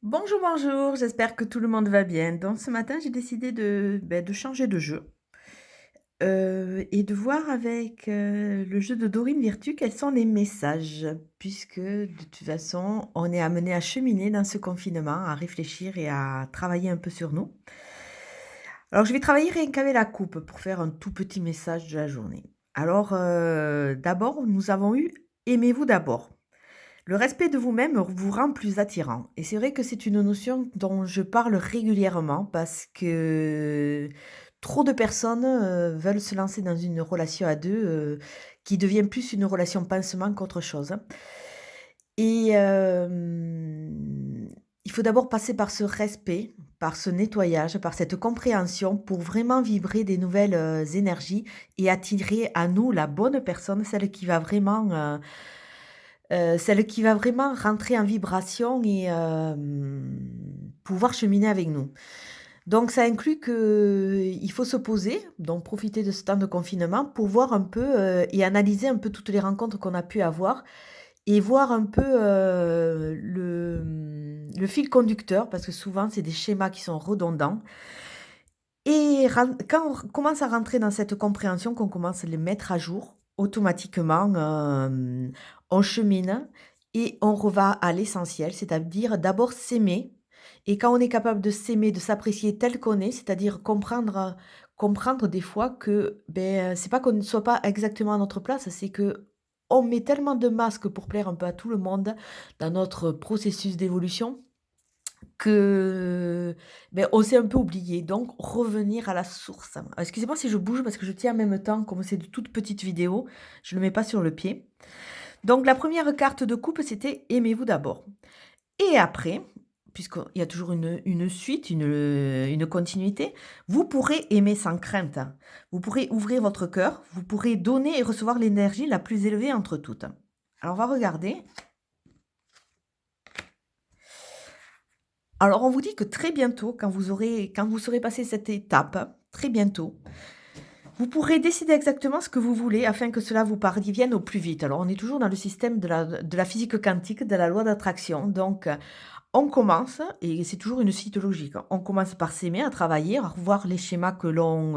Bonjour, bonjour, j'espère que tout le monde va bien. Donc ce matin, j'ai décidé de changer de jeu, et de voir avec, le jeu de Dorine Virtue quels sont les messages. Puisque de toute façon, on est amené à cheminer dans ce confinement, à réfléchir et à travailler un peu sur nous. Alors je vais travailler rien qu'avec la coupe pour faire un tout petit message de la journée. Alors, d'abord, nous avons eu: «Aimez-vous d'abord». Le respect de vous-même vous rend plus attirant et c'est vrai que c'est une notion dont je parle régulièrement parce que trop de personnes, veulent se lancer dans une relation à 2, qui devient plus une relation pansement qu'autre chose, et il faut d'abord passer par ce respect, par ce nettoyage, par cette compréhension pour vraiment vibrer des nouvelles, énergies et attirer à nous la bonne personne, celle qui va vraiment rentrer en vibration et pouvoir cheminer avec nous. Donc ça inclut qu'il faut se poser, donc profiter de ce temps de confinement pour voir un peu, et analyser un peu toutes les rencontres qu'on a pu avoir et voir un peu, le fil conducteur parce que souvent c'est des schémas qui sont redondants et quand on commence à rentrer dans cette compréhension, qu'on commence à les mettre à jour, automatiquement, on chemine et on va à l'essentiel, c'est-à-dire d'abord s'aimer, et quand on est capable de s'aimer, de s'apprécier tel qu'on est, c'est-à-dire comprendre des fois que, c'est pas qu'on ne soit pas exactement à notre place, c'est que on met tellement de masques pour plaire un peu à tout le monde dans notre processus d'évolution que, on s'est un peu oublié, donc revenir à la source. Excusez-moi si je bouge parce que je tiens en même temps, comme c'est de toutes petites vidéos, je ne le mets pas sur le pied. Donc la première carte de coupe, c'était: «Aimez-vous d'abord», et après, puisqu'il y a toujours une suite, une continuité, vous pourrez aimer sans crainte. Vous pourrez ouvrir votre cœur, vous pourrez donner et recevoir l'énergie la plus élevée entre toutes. Alors on va regarder. Alors on vous dit que très bientôt, quand vous serez passé cette étape, très bientôt, vous pourrez décider exactement ce que vous voulez afin que cela vous parvienne au plus vite. Alors on est toujours dans le système de la physique quantique, de la loi d'attraction. Donc on commence, et c'est toujours une suite logique, hein. On commence par s'aimer, à travailler, à revoir les schémas que l'on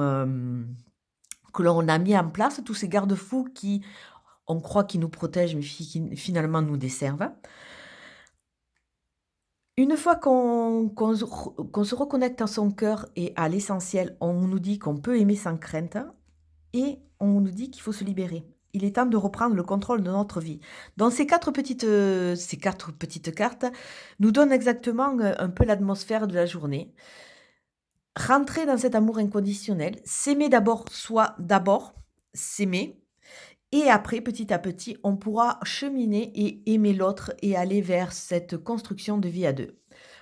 a mis en place, tous ces garde-fous qui, on croit qu'ils nous protègent, mais qui finalement nous desservent. Une fois qu'on se reconnecte à son cœur et à l'essentiel, on nous dit qu'on peut aimer sans crainte et on nous dit qu'il faut se libérer. Il est temps de reprendre le contrôle de notre vie. Donc ces quatre petites cartes nous donnent exactement, un peu l'atmosphère de la journée. Rentrer dans cet amour inconditionnel, s'aimer d'abord, soi d'abord, s'aimer, et après, petit à petit, on pourra cheminer et aimer l'autre et aller vers cette construction de vie à 2.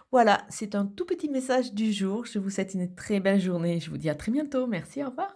Voilà, c'est un tout petit message du jour. Je vous souhaite une très belle journée. Je vous dis à très bientôt. Merci, au revoir.